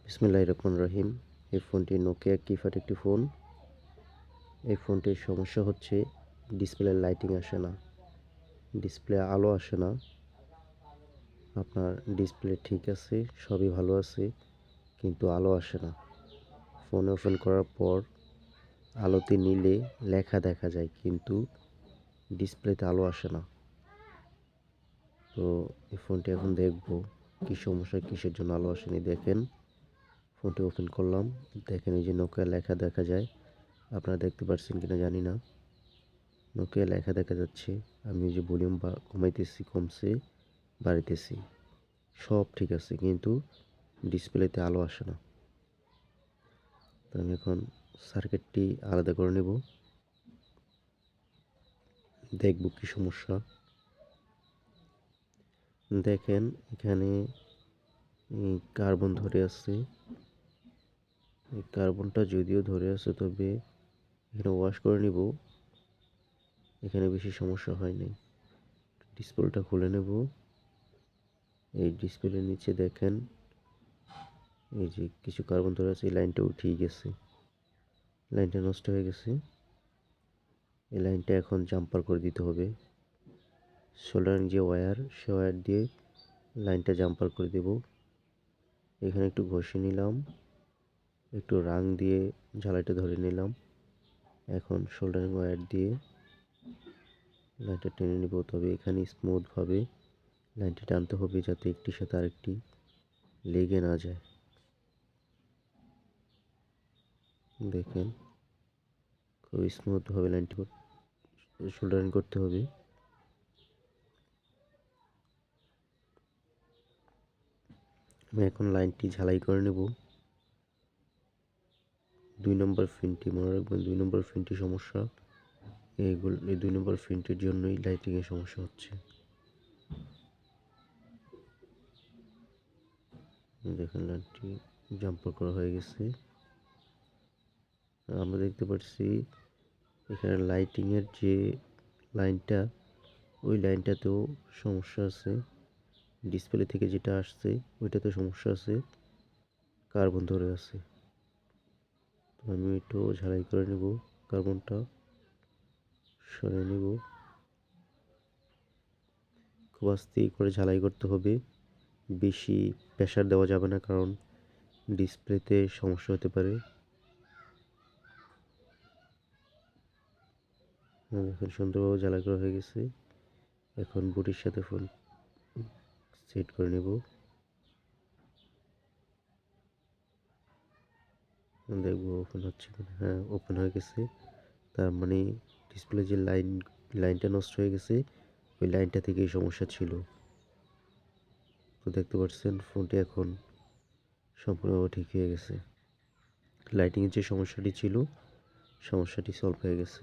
বিসমিল্লাহির রহমানির রহিম। এই ফোনটি নোকিয়া কিপ্যাড একটি ফোন। এই ফোনটির সমস্যা হচ্ছে ডিসপ্লে লাইটিং আসে না, ডিসপ্লে আলো আসে না। আপনার ডিসপ্লে ঠিক আছে, সবই ভালো আছে, কিন্তু আলো আসে না। ফোন ওপেন করার পর আলোতে নিলে লেখা দেখা যায়, কিন্তু ডিসপ্লেতে আলো আসে না। তো এই ফোনটি এখন দেখব কী সমস্যা, কিসের জন্য আলো আসেনি। দেখেন, ফোনটি ওপেন করলাম, দেখেন এই যে নোকিয়া লেখা দেখা যায়। আপনারা দেখতে পাচ্ছেন কিনা জানি না, নোকিয়া লেখা দেখা যাচ্ছে। আমি ওই যে ভলিউম কমাইতেছি, কমছে, বাড়াইতেছি, সব ঠিক আছে, কিন্তু ডিসপ্লেতে আলো আসে না। তো আমি এখন সার্কিটটি আলাদা করে নেব, দেখব কি সমস্যা। দেখেন এখানে কার্বন ধরে আছে। এই কার্বনটা যদিও ধরে আছে, তবে এখানে ওয়াশ করে নিব, এখানে বেশি সমস্যা হয় নাই। ডিসপ্লেটা খুলে নেব। এই ডিসপ্লের নিচে দেখেন এই যে কিছু কার্বন ধরে আছে, এই লাইনটা উঠেই গেছে, লাইনটা নষ্ট হয়ে গেছে। এই লাইনটা এখন জাম্পার করে দিতে হবে। সোল্ডারিং যে ওয়্যার, সে ওয়্যার দিয়ে লাইনটা জাম্পার করে দেব। এখানে একটু ঘষে নিলাম, একটু রাং দিয়ে ঝালাইটা ধরে নিলাম। এখন সোল্ডারিং ওয়্যার দিয়ে লাইনটা টেনে নেব, তবে এখানে স্মুথভাবে লাইনটা টানতে হবে, যাতে একটির সাথে আরেকটি লেগে না যায়। দেখেন খুব স্মুথভাবে লাইনটি সোল্ডারিং করতে হবে। আমি এখন লাইনটি ঝালাই করে নেব। 2 নম্বর পিনটি মনে রাখবেন, 2 নম্বর পিনটি সমস্যা। এই 2 নম্বর পিনটির জন্যই লাইটিংয়ের সমস্যা হচ্ছে। দেখেন লাইনটি জাম্পার করা হয়ে গেছে। আমরা দেখতে পাচ্ছি এখানে লাইটিংয়ের যে লাইনটা, ওই লাইনটাতেও সমস্যা আছে। ডিসপ্লে থেকে যেটা আসছে ওইটাতে সমস্যা আছে, কার্বন ধরে আছে। তো আমি একটু ঝালাই করে নেব, কার্বনটা সরিয়ে নেব। খুব আস্তে করে ঝালাই করতে হবে, বেশি প্রেশার দেওয়া যাবে না, কারণ ডিসপ্লেতে সমস্যা হতে পারে। এখন সুন্দরভাবে ঝালাই করা হয়ে গেছে। এখন বুটির সাথে ফোন সেট করে নেব। দেখবো ওপেন হচ্ছে কিনা। হ্যাঁ, ওপেন হয়ে গেছে। তার মানে ডিসপ্লে যে লাইনটা নষ্ট হয়ে গেছে, ওই লাইনটা থেকেই সমস্যা ছিল। তো দেখতে পাচ্ছেন ফোনটি এখন সম্পূর্ণভাবে ঠিক হয়ে গেছে। লাইটিংয়ের যে সমস্যাটি ছিল, সমস্যাটি সলভ হয়ে গেছে।